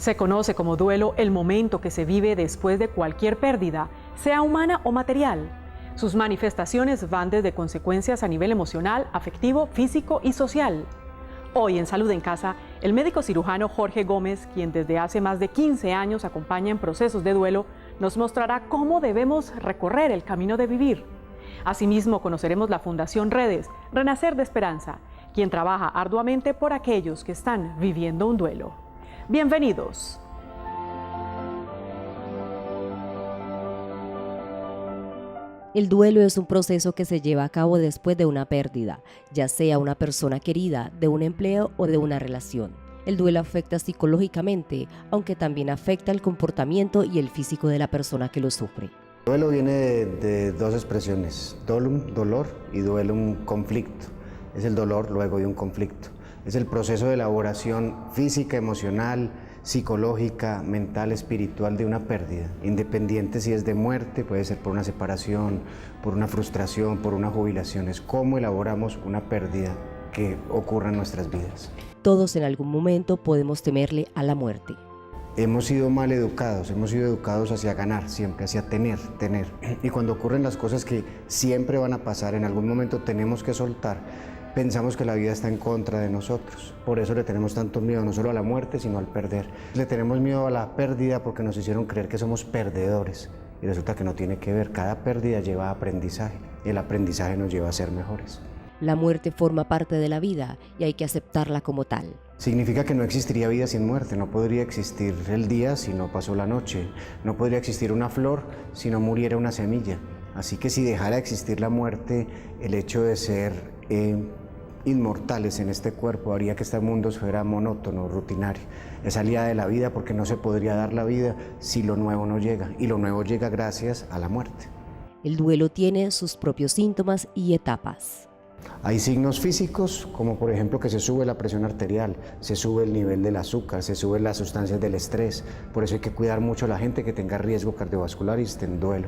Se conoce como duelo el momento que se vive después de cualquier pérdida, sea humana o material. Sus manifestaciones van desde consecuencias a nivel emocional, afectivo, físico y social. Hoy en Salud en Casa, el médico cirujano Jorge Gómez, quien desde hace más de 15 años acompaña en procesos de duelo, nos mostrará cómo debemos recorrer el camino de vivir. Asimismo, conoceremos la Fundación Redes, Renacer de Esperanza, quien trabaja arduamente por aquellos que están viviendo un duelo. Bienvenidos. El duelo es un proceso que se lleva a cabo después de una pérdida, ya sea una persona querida, de un empleo o de una relación. El duelo afecta psicológicamente, aunque también afecta el comportamiento y el físico de la persona que lo sufre. El duelo viene de dos expresiones, dolum, dolor, y duelum, conflicto. Es el dolor luego de un conflicto. Es el proceso de elaboración física, emocional, psicológica, mental, espiritual de una pérdida, independiente si es de muerte, puede ser por una separación, por una frustración, por una jubilación. Es cómo elaboramos una pérdida que ocurra en nuestras vidas. Todos en algún momento podemos temerle a la muerte. Hemos sido mal educados, hemos sido educados hacia ganar, siempre hacia tener. Y cuando ocurren las cosas que siempre van a pasar, en algún momento tenemos que soltar, pensamos que la vida está en contra de nosotros. Por eso le tenemos tanto miedo, no solo a la muerte, sino al perder. Le tenemos miedo a la pérdida porque nos hicieron creer que somos perdedores. Y resulta que no tiene que ver, cada pérdida lleva a aprendizaje, y el aprendizaje nos lleva a ser mejores. La muerte forma parte de la vida y hay que aceptarla como tal. Significa que no existiría vida sin muerte, no podría existir el día si no pasó la noche, no podría existir una flor si no muriera una semilla. Así que si dejara de existir la muerte, el hecho de ser inmortales en este cuerpo haría que este mundo fuera monótono, rutinario. Es salida de la vida porque no se podría dar la vida si lo nuevo no llega, y lo nuevo llega gracias a la muerte. El duelo tiene sus propios síntomas y etapas. Hay signos físicos, como por ejemplo que se sube la presión arterial, se sube el nivel del azúcar, se suben las sustancias del estrés. Por eso hay que cuidar mucho a la gente que tenga riesgo cardiovascular y esté en duelo.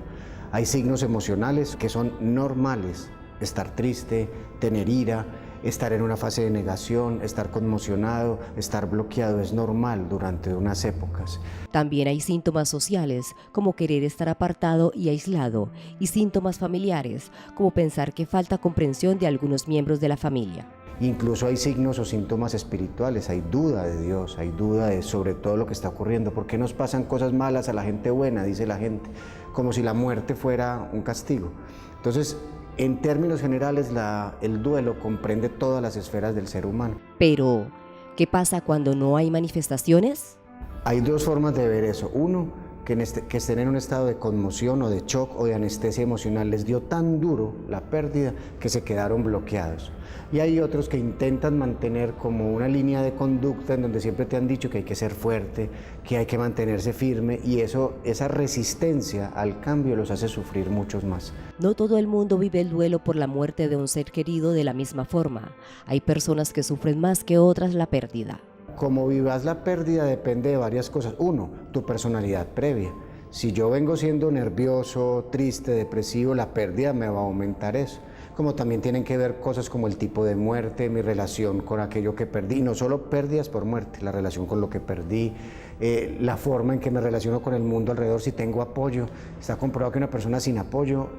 Hay signos emocionales que son normales: estar triste, tener ira, estar en una fase de negación, estar conmocionado, estar bloqueado, es normal durante unas épocas. También hay síntomas sociales, como querer estar apartado y aislado, y síntomas familiares, como pensar que falta comprensión de algunos miembros de la familia. Incluso hay signos o síntomas espirituales, hay duda de Dios, hay duda sobre todo lo que está ocurriendo. ¿Por qué nos pasan cosas malas a la gente buena?, dice la gente, como si la muerte fuera un castigo. Entonces, en términos generales, el duelo comprende todas las esferas del ser humano. Pero, ¿qué pasa cuando no hay manifestaciones? Hay dos formas de ver eso. Uno, que estén en un estado de conmoción o de shock o de anestesia emocional. Les dio tan duro la pérdida que se quedaron bloqueados. Y hay otros que intentan mantener como una línea de conducta en donde siempre te han dicho que hay que ser fuerte, que hay que mantenerse firme, y esa resistencia al cambio los hace sufrir muchos más. No todo el mundo vive el duelo por la muerte de un ser querido de la misma forma. Hay personas que sufren más que otras la pérdida. Como vivas la pérdida depende de varias cosas. Uno, tu personalidad previa. Si yo vengo siendo nervioso, triste, depresivo, la pérdida me va a aumentar eso. Como también tienen que ver cosas como el tipo de muerte, mi relación con aquello que perdí, y no solo pérdidas por muerte, la relación con lo que perdí, la forma en que me relaciono con el mundo alrededor, si tengo apoyo. Está comprobado que una persona sin apoyo,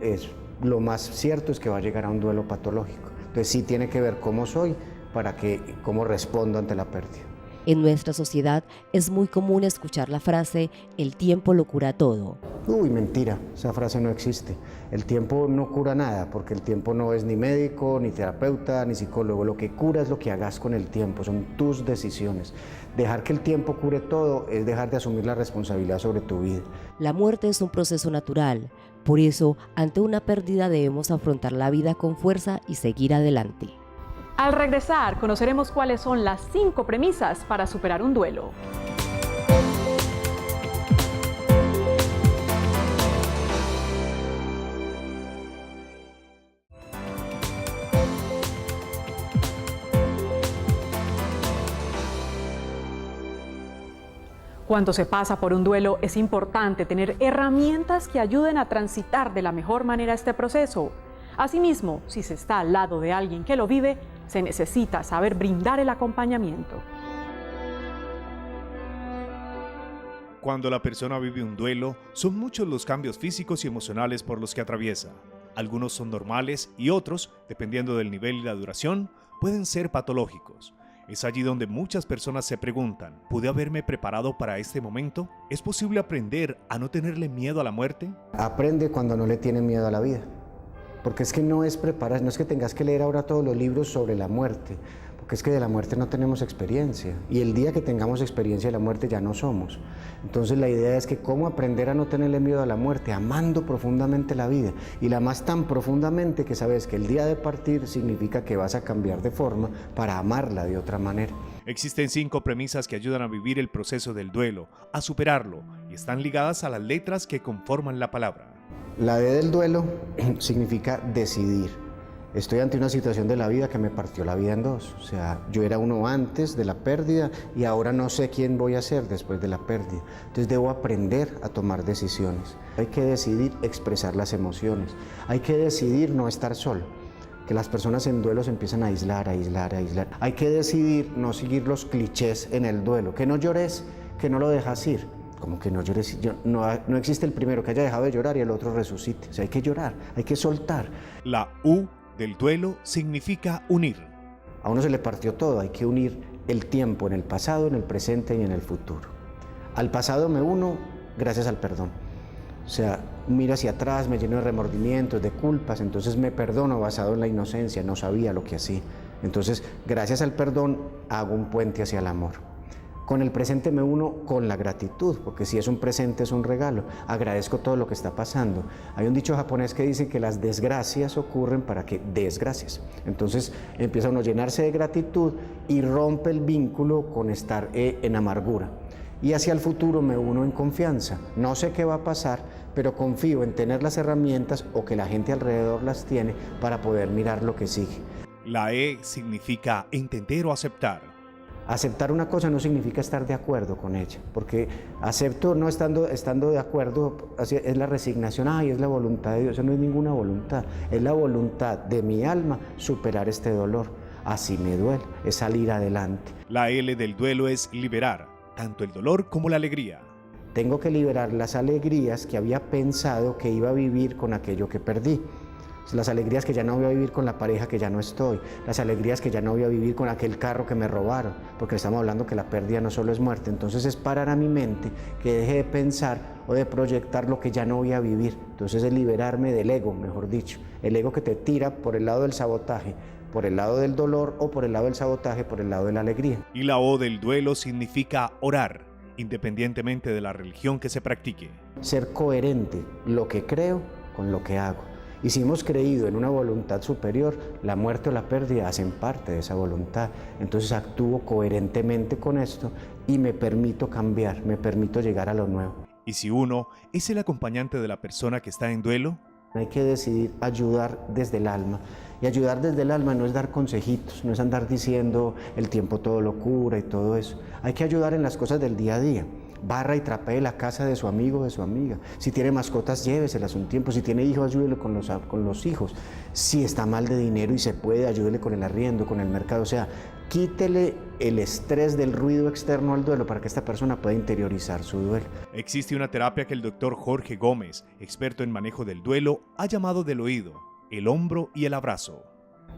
lo más cierto es que va a llegar a un duelo patológico. Entonces sí tiene que ver cómo soy, cómo respondo ante la pérdida. En nuestra sociedad es muy común escuchar la frase, el tiempo lo cura todo. Uy, mentira, esa frase no existe. El tiempo no cura nada, porque el tiempo no es ni médico, ni terapeuta, ni psicólogo. Lo que cura es lo que hagas con el tiempo, son tus decisiones. Dejar que el tiempo cure todo es dejar de asumir la responsabilidad sobre tu vida. La muerte es un proceso natural, por eso, ante una pérdida debemos afrontar la vida con fuerza y seguir adelante. Al regresar, conoceremos cuáles son las 5 premisas para superar un duelo. Cuando se pasa por un duelo, es importante tener herramientas que ayuden a transitar de la mejor manera este proceso. Asimismo, si se está al lado de alguien que lo vive, se necesita saber brindar el acompañamiento. Cuando la persona vive un duelo, son muchos los cambios físicos y emocionales por los que atraviesa. Algunos son normales y otros, dependiendo del nivel y la duración, pueden ser patológicos. Es allí donde muchas personas se preguntan, ¿pude haberme preparado para este momento? ¿Es posible aprender a no tenerle miedo a la muerte? Aprende cuando no le tiene miedo a la vida. Porque es que no es preparar, no es que tengas que leer ahora todos los libros sobre la muerte, porque es que de la muerte no tenemos experiencia, y el día que tengamos experiencia de la muerte ya no somos. Entonces la idea es que cómo aprender a no tenerle miedo a la muerte, amando profundamente la vida, y la más tan profundamente que sabes que el día de partir significa que vas a cambiar de forma para amarla de otra manera. Existen 5 premisas que ayudan a vivir el proceso del duelo, a superarlo, y están ligadas a las letras que conforman la palabra. La D del duelo significa decidir. Estoy ante una situación de la vida que me partió la vida en dos. O sea, yo era uno antes de la pérdida y ahora no sé quién voy a ser después de la pérdida. Entonces debo aprender a tomar decisiones. Hay que decidir expresar las emociones. Hay que decidir no estar solo. Que las personas en duelo se empiezan a aislar. Hay que decidir no seguir los clichés en el duelo. Que no llores, que no lo dejas ir. Como que no llores, no existe el primero que haya dejado de llorar y el otro resucite. O sea, hay que llorar, hay que soltar. La U del duelo significa unir. A uno se le partió todo, hay que unir el tiempo en el pasado, en el presente y en el futuro. Al pasado me uno gracias al perdón. O sea, miro hacia atrás, me lleno de remordimientos, de culpas, entonces me perdono basado en la inocencia, no sabía lo que hacía. Entonces, gracias al perdón, hago un puente hacia el amor. Con el presente me uno con la gratitud, porque si es un presente es un regalo. Agradezco todo lo que está pasando. Hay un dicho japonés que dice que las desgracias ocurren para que des gracias. Entonces empieza uno a llenarse de gratitud y rompe el vínculo con estar en amargura. Y hacia el futuro me uno en confianza. No sé qué va a pasar, pero confío en tener las herramientas o que la gente alrededor las tiene para poder mirar lo que sigue. La E significa entender o aceptar. Aceptar una cosa no significa estar de acuerdo con ella, porque acepto no estando de acuerdo, es la resignación, es la voluntad de Dios. Eso no es ninguna voluntad, es la voluntad de mi alma superar este dolor. Así me duele, es salir adelante. La L del duelo es liberar, tanto el dolor como la alegría. Tengo que liberar las alegrías que había pensado que iba a vivir con aquello que perdí. Las alegrías que ya no voy a vivir con la pareja que ya no estoy, las alegrías que ya no voy a vivir con aquel carro que me robaron, porque estamos hablando que la pérdida no solo es muerte. Entonces es parar a mi mente que deje de pensar o de proyectar lo que ya no voy a vivir. Entonces es liberarme del ego, mejor dicho, el ego que te tira por el lado del sabotaje, por el lado del dolor, o por el lado del sabotaje, por el lado de la alegría. Y la O del duelo significa orar, independientemente de la religión que se practique. Ser coherente, lo que creo con lo que hago. Y si hemos creído en una voluntad superior, la muerte o la pérdida hacen parte de esa voluntad. Entonces actúo coherentemente con esto y me permito cambiar, me permito llegar a lo nuevo. ¿Y si uno es el acompañante de la persona que está en duelo? Hay que decidir ayudar desde el alma. Y ayudar desde el alma no es dar consejitos, no es andar diciendo el tiempo todo lo cura y todo eso. Hay que ayudar en las cosas del día a día. Barra y trapee la casa de su amigo o de su amiga. Si tiene mascotas, lléveselas un tiempo. Si tiene hijos, ayúdele con los hijos. Si está mal de dinero y se puede, ayúdele con el arriendo, con el mercado. O sea, quítele el estrés del ruido externo al duelo para que esta persona pueda interiorizar su duelo. Existe una terapia que el doctor Jorge Gómez, experto en manejo del duelo, ha llamado del oído, el hombro y el abrazo.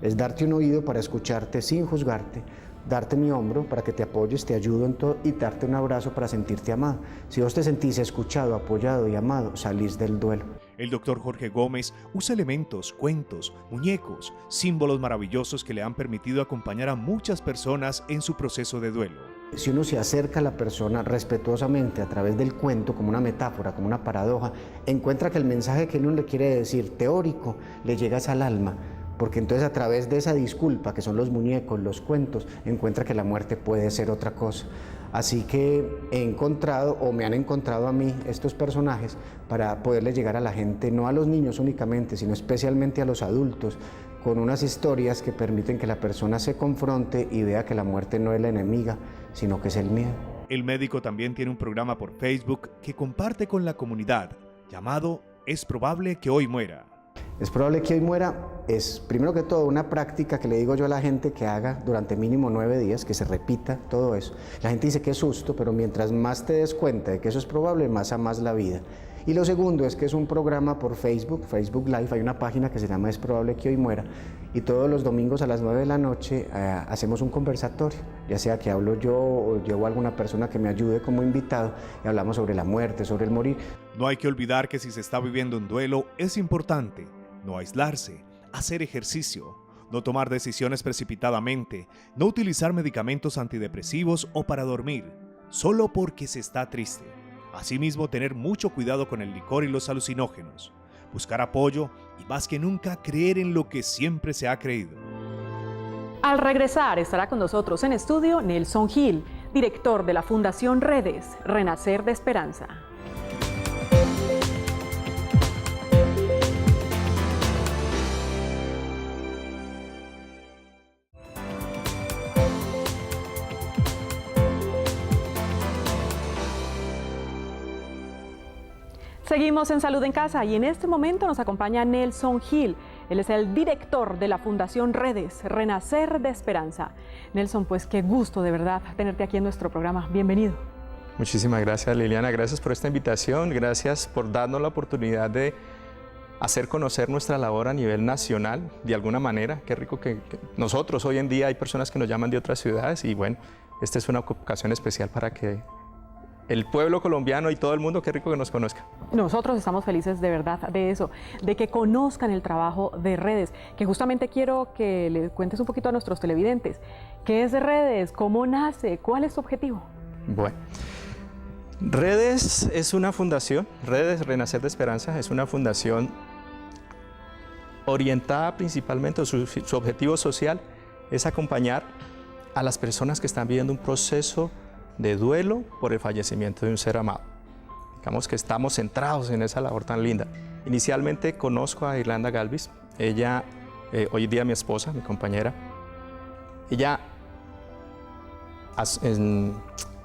Es darte un oído para escucharte sin juzgarte, darte mi hombro para que te apoyes, te ayudo en todo, y darte un abrazo para sentirte amado. Si vos te sentís escuchado, apoyado y amado, salís del duelo. El doctor Jorge Gómez usa elementos, cuentos, muñecos, símbolos maravillosos que le han permitido acompañar a muchas personas en su proceso de duelo. Si uno se acerca a la persona respetuosamente a través del cuento, como una metáfora, como una paradoja, encuentra que el mensaje que uno le quiere decir, teórico, le llegas al alma. Porque entonces a través de esa disculpa, que son los muñecos, los cuentos, encuentra que la muerte puede ser otra cosa. Así que he encontrado, o me han encontrado a mí, estos personajes para poderle llegar a la gente, no a los niños únicamente, sino especialmente a los adultos, con unas historias que permiten que la persona se confronte y vea que la muerte no es la enemiga, sino que es el miedo. El médico también tiene un programa por Facebook que comparte con la comunidad, llamado Es probable que hoy muera. Es probable que hoy muera, es primero que todo una práctica que le digo yo a la gente que haga durante mínimo 9 días, que se repita todo eso. La gente dice que es susto, pero mientras más te des cuenta de que eso es probable, más amas la vida. Y lo segundo es que es un programa por Facebook, Facebook Live, hay una página que se llama Es probable que hoy muera, y todos los domingos a las 9 de la noche hacemos un conversatorio, ya sea que hablo yo o llevo a alguna persona que me ayude como invitado y hablamos sobre la muerte, sobre el morir. No hay que olvidar que si se está viviendo un duelo, es importante no aislarse, hacer ejercicio, no tomar decisiones precipitadamente, no utilizar medicamentos antidepresivos o para dormir, solo porque se está triste. Asimismo, tener mucho cuidado con el licor y los alucinógenos, buscar apoyo y más que nunca creer en lo que siempre se ha creído. Al regresar estará con nosotros en estudio Nelson Gil, director de la Fundación Redes, Renacer de Esperanza. Seguimos en Salud en Casa y en este momento nos acompaña Nelson Gil. Él es el director de la Fundación Redes, Renacer de Esperanza. Nelson, pues qué gusto de verdad tenerte aquí en nuestro programa. Bienvenido. Muchísimas gracias, Liliana. Gracias por esta invitación. Gracias por darnos la oportunidad de hacer conocer nuestra labor a nivel nacional, de alguna manera. Qué rico que nosotros hoy en día hay personas que nos llaman de otras ciudades y bueno, esta es una ocasión especial para que el pueblo colombiano y todo el mundo, qué rico que nos conozca. Nosotros estamos felices de verdad de eso, de que conozcan el trabajo de Redes, que justamente quiero que le cuentes un poquito a nuestros televidentes. ¿Qué es Redes? ¿Cómo nace? ¿Cuál es su objetivo? Bueno, Redes es una fundación, Redes Renacer de Esperanza es una fundación orientada principalmente, su objetivo social es acompañar a las personas que están viviendo un proceso de duelo por el fallecimiento de un ser amado. Digamos que estamos centrados en esa labor tan linda. Inicialmente conozco a Irlanda Galvis, ella, hoy día mi esposa, mi compañera, ella,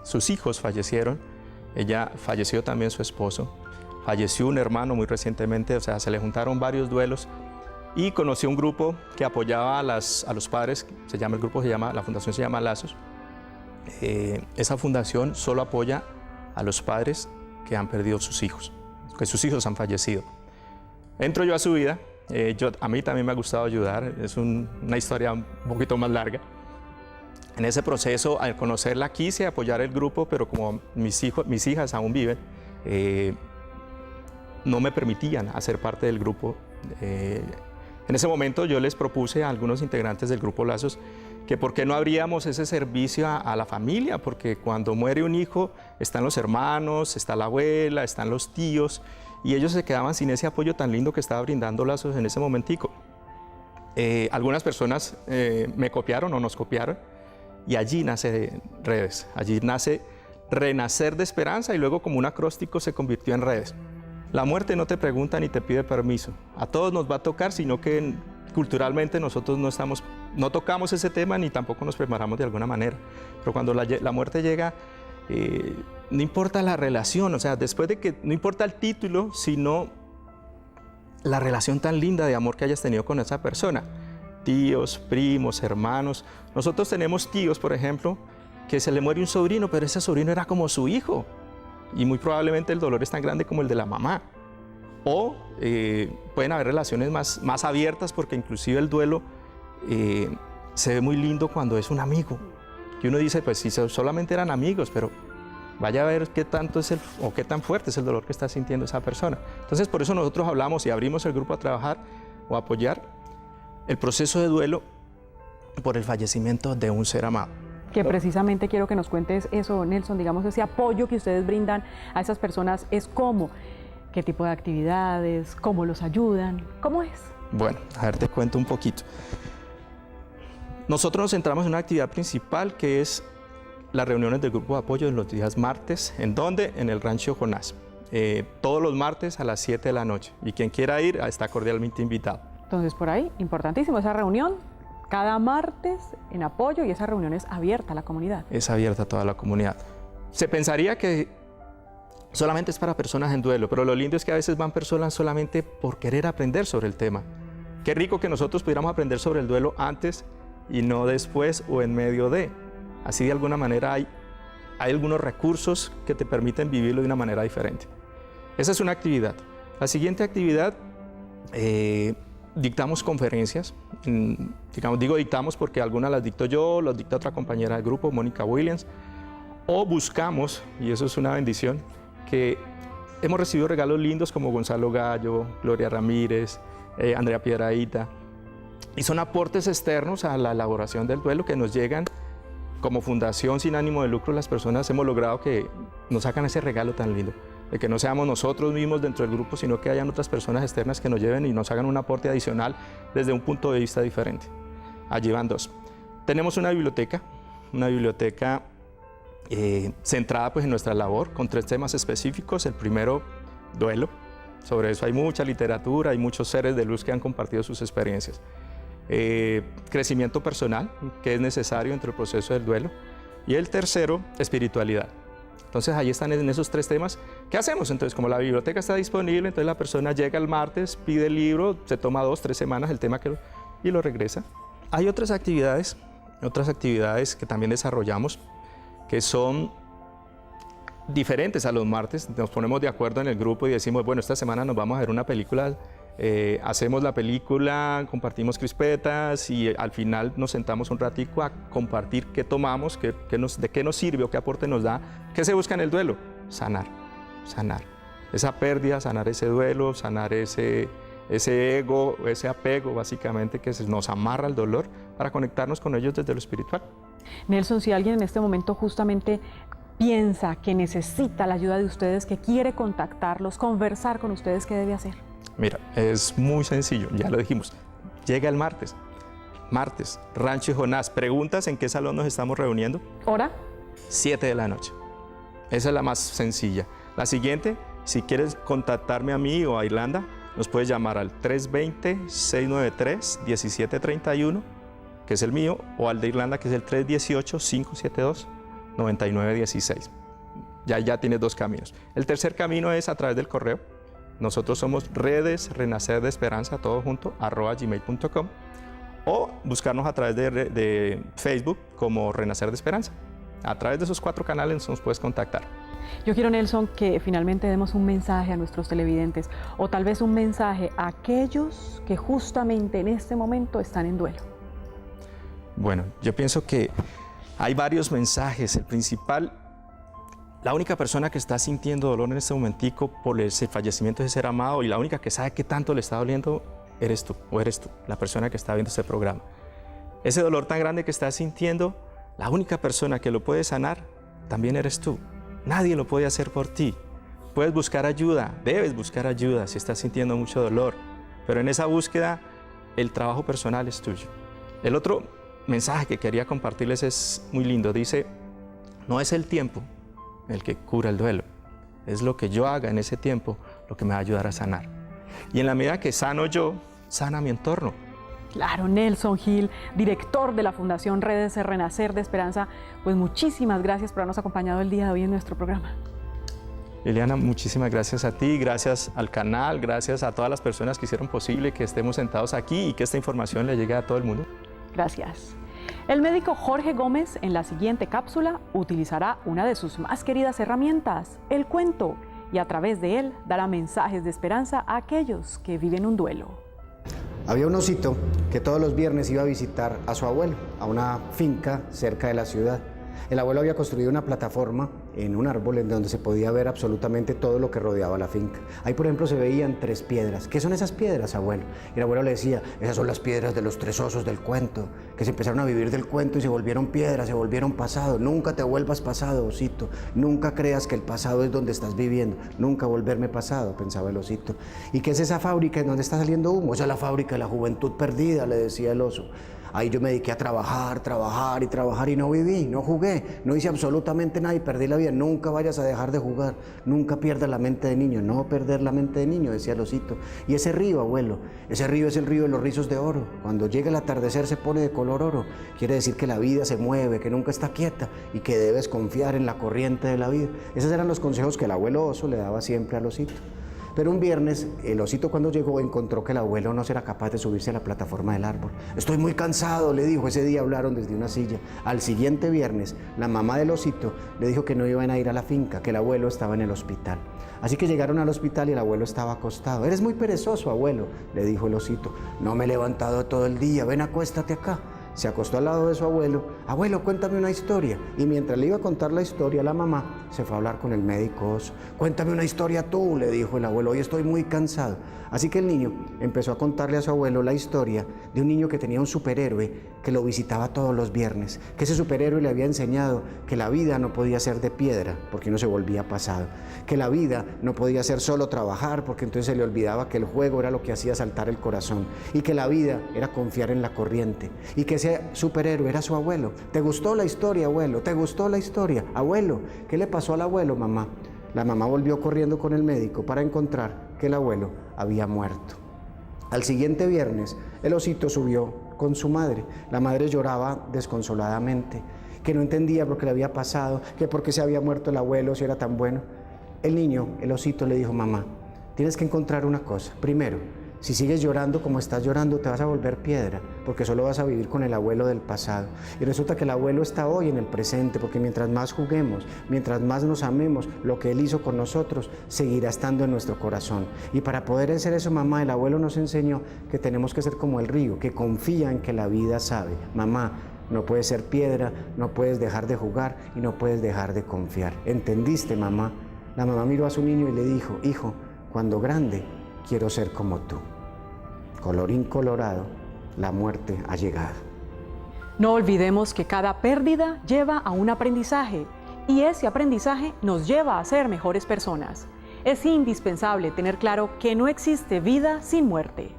sus hijos fallecieron, ella falleció también su esposo, falleció un hermano muy recientemente, o sea, se le juntaron varios duelos y conocí un grupo que apoyaba a los padres, la fundación se llama Lazos. Esa fundación solo apoya a los padres que han perdido sus hijos, que sus hijos han fallecido. Entro yo a su vida, a mí también me ha gustado ayudar, es una historia un poquito más larga. En ese proceso, al conocerla, quise apoyar el grupo, pero como mis hijas aún viven, no me permitían hacer parte del grupo. En ese momento yo les propuse a algunos integrantes del grupo Lazos que por qué no abríamos ese servicio a la familia, porque cuando muere un hijo están los hermanos, está la abuela, están los tíos, y ellos se quedaban sin ese apoyo tan lindo que estaba brindando Lazos en ese momentico. Algunas personas me copiaron o nos copiaron, y allí nace Redes, allí nace Renacer de Esperanza, y luego como un acróstico se convirtió en Redes. La muerte no te pregunta ni te pide permiso, a todos nos va a tocar, sino que culturalmente nosotros no tocamos ese tema ni tampoco nos preparamos de alguna manera. Pero cuando la muerte llega, no importa la relación, o sea, después de que no importa el título, sino la relación tan linda de amor que hayas tenido con esa persona. Tíos, primos, hermanos. Nosotros tenemos tíos, por ejemplo, que se le muere un sobrino, pero ese sobrino era como su hijo. Y muy probablemente el dolor es tan grande como el de la mamá. O pueden haber relaciones más abiertas, porque inclusive el duelo se ve muy lindo cuando es un amigo. Y uno dice, pues si solamente eran amigos, pero vaya a ver qué tanto es o qué tan fuerte es el dolor que está sintiendo esa persona. Entonces por eso nosotros hablamos y abrimos el grupo a trabajar o a apoyar el proceso de duelo por el fallecimiento de un ser amado. Que precisamente quiero que nos cuentes eso, Nelson, digamos, ese apoyo que ustedes brindan a esas personas es cómo, qué tipo de actividades, cómo los ayudan, ¿cómo es? Bueno, a ver, te cuento un poquito. Nosotros nos centramos en una actividad principal que es las reuniones del grupo de apoyo de los días martes. ¿En dónde? En el Rancho Jonás. Todos los martes a las 7 de la noche. Y quien quiera ir está cordialmente invitado. Entonces, por ahí, importantísimo, esa reunión cada martes en apoyo, y esa reunión es abierta a la comunidad. Es abierta a toda la comunidad. Se pensaría que solamente es para personas en duelo, pero lo lindo es que a veces van personas solamente por querer aprender sobre el tema. Qué rico que nosotros pudiéramos aprender sobre el duelo antes y no después o en medio de. Así de alguna manera hay algunos recursos que te permiten vivirlo de una manera diferente. Esa es una actividad. La siguiente actividad, dictamos conferencias. Digo dictamos porque algunas las dicto yo, las dicta otra compañera del grupo, Mónica Williams, o buscamos, y eso es una bendición, que hemos recibido regalos lindos como Gonzalo Gallo, Gloria Ramírez, Andrea Piedrahita, y son aportes externos a la elaboración del duelo que nos llegan como fundación sin ánimo de lucro. Las personas hemos logrado que nos sacan ese regalo tan lindo, de que no seamos nosotros mismos dentro del grupo, sino que hayan otras personas externas que nos lleven y nos hagan un aporte adicional desde un punto de vista diferente. Allí van dos. Tenemos una biblioteca centrada pues en nuestra labor, con 3 temas específicos. El primero, duelo. Sobre eso hay mucha literatura, hay muchos seres de luz que han compartido sus experiencias. Crecimiento personal, que es necesario dentro del proceso del duelo. Y el tercero, espiritualidad. Entonces ahí están en esos 3 temas. ¿Qué hacemos? Entonces, como la biblioteca está disponible, entonces la persona llega el martes, pide el libro, se toma 2, 3 semanas el tema y lo regresa. Hay otras actividades que también desarrollamos, que son diferentes a los martes. Nos ponemos de acuerdo en el grupo y decimos, bueno, esta semana nos vamos a ver una película, hacemos la película, compartimos crispetas y al final nos sentamos un ratico a compartir qué tomamos, de qué nos sirve o qué aporte nos da. ¿Qué se busca en el duelo? Sanar esa pérdida, sanar ese duelo, sanar ese ego, ese apego básicamente que nos amarra al dolor, para conectarnos con ellos desde lo espiritual. Nelson, si alguien en este momento justamente piensa que necesita la ayuda de ustedes, que quiere contactarlos, conversar con ustedes, ¿qué debe hacer? Mira, es muy sencillo, ya lo dijimos. Llega el martes, Rancho y Jonás. Preguntas en qué salón nos estamos reuniendo. ¿Hora? 7 de la noche. Esa es la más sencilla. La siguiente, si quieres contactarme a mí o a Irlanda, nos puedes llamar al 320-693-1731, que es el mío, o al de Irlanda, que es el 318-572-9916. Ya tienes 2 caminos. El tercer camino es a través del correo. Nosotros somos redes Renacer de Esperanza, todo junto, @gmail.com, o buscarnos a través de Facebook como Renacer de Esperanza. A través de esos 4 canales nos puedes contactar. Yo quiero, Nelson, que finalmente demos un mensaje a nuestros televidentes, o tal vez un mensaje a aquellos que justamente en este momento están en duelo. Bueno, yo pienso que hay varios mensajes. El principal, la única persona que está sintiendo dolor en este momentico por el fallecimiento de ese ser amado, y la única que sabe qué tanto le está doliendo, eres tú, la persona que está viendo este programa. Ese dolor tan grande que estás sintiendo, la única persona que lo puede sanar también eres tú. Nadie lo puede hacer por ti. Puedes buscar ayuda, debes buscar ayuda si estás sintiendo mucho dolor, pero en esa búsqueda el trabajo personal es tuyo. El otro mensaje que quería compartirles es muy lindo. Dice, no es el tiempo el que cura el duelo, es lo que yo haga en ese tiempo lo que me va a ayudar a sanar. Y en la medida que sano yo, sana mi entorno. Claro, Nelson Gil, director de la Fundación Redes Renacer de Esperanza, pues muchísimas gracias por habernos acompañado el día de hoy en nuestro programa. Liliana, muchísimas gracias a ti, gracias al canal, gracias a todas las personas que hicieron posible que estemos sentados aquí y que esta información le llegue a todo el mundo. Gracias. El médico Jorge Gómez en la siguiente cápsula utilizará una de sus más queridas herramientas, el cuento, y a través de él dará mensajes de esperanza a aquellos que viven un duelo. Había un osito que todos los viernes iba a visitar a su abuelo, a una finca cerca de la ciudad. El abuelo había construido una plataforma en un árbol en donde se podía ver absolutamente todo lo que rodeaba la finca. Ahí, por ejemplo, se veían 3 piedras. ¿Qué son esas piedras, abuelo? Y el abuelo le decía, esas son las piedras de los 3 osos del cuento, que se empezaron a vivir del cuento y se volvieron piedras, se volvieron pasado. Nunca te vuelvas pasado, osito. Nunca creas que el pasado es donde estás viviendo. Nunca volverme pasado, pensaba el osito. ¿Y qué es esa fábrica en donde está saliendo humo? Esa es la fábrica de la juventud perdida, le decía el oso. Ahí yo me dediqué a trabajar y no viví, no jugué, no hice absolutamente nada y perdí la vida. Nunca vayas a dejar de jugar, nunca pierdas la mente de niño, no perder la mente de niño, decía el osito. Y ese río, abuelo, ese río es el río de los rizos de oro. Cuando llega el atardecer se pone de color oro. Quiere decir que la vida se mueve, que nunca está quieta y que debes confiar en la corriente de la vida. Esos eran los consejos que el abuelo oso le daba siempre al osito. Pero un viernes, el osito cuando llegó encontró que el abuelo no era capaz de subirse a la plataforma del árbol. Estoy muy cansado, le dijo. Ese día hablaron desde una silla. Al siguiente viernes, la mamá del osito le dijo que no iban a ir a la finca, que el abuelo estaba en el hospital. Así que llegaron al hospital y el abuelo estaba acostado. Eres muy perezoso, abuelo, le dijo el osito. No me he levantado todo el día, ven, acuéstate acá. Se acostó al lado de su abuelo. Abuelo, cuéntame una historia. Y mientras le iba a contar la historia, la mamá se fue a hablar con el médico oso. Cuéntame una historia tú, le dijo el abuelo. Hoy estoy muy cansado. Así que el niño empezó a contarle a su abuelo la historia de un niño que tenía un superhéroe que lo visitaba todos los viernes. Que ese superhéroe le había enseñado que la vida no podía ser de piedra, porque uno se volvía pasado. Que la vida no podía ser solo trabajar, porque entonces se le olvidaba que el juego era lo que hacía saltar el corazón. Y que la vida era confiar en la corriente. Y que ese superhéroe era su abuelo. ¿Te gustó la historia, abuelo? ¿Te gustó la historia? Abuelo, ¿qué le pasó al abuelo, mamá? La mamá volvió corriendo con el médico para encontrar que el abuelo había muerto. Al siguiente viernes, el osito subió con su madre. La madre lloraba desconsoladamente, que no entendía por qué le había pasado, que por qué se había muerto el abuelo si era tan bueno. El niño, el osito, le dijo: mamá, tienes que encontrar una cosa. Primero, si sigues llorando como estás llorando, te vas a volver piedra, porque solo vas a vivir con el abuelo del pasado. Y resulta que el abuelo está hoy en el presente, porque mientras más juguemos, mientras más nos amemos, lo que él hizo con nosotros seguirá estando en nuestro corazón. Y para poder hacer eso, mamá, el abuelo nos enseñó que tenemos que ser como el río, que confía en que la vida sabe. Mamá, no puedes ser piedra, no puedes dejar de jugar y no puedes dejar de confiar. ¿Entendiste, mamá? La mamá miró a su niño y le dijo: hijo, cuando grande, quiero ser como tú. Colorín colorado, la muerte ha llegado. No olvidemos que cada pérdida lleva a un aprendizaje y ese aprendizaje nos lleva a ser mejores personas. Es indispensable tener claro que no existe vida sin muerte.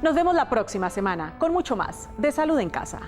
Nos vemos la próxima semana con mucho más de Salud en Casa.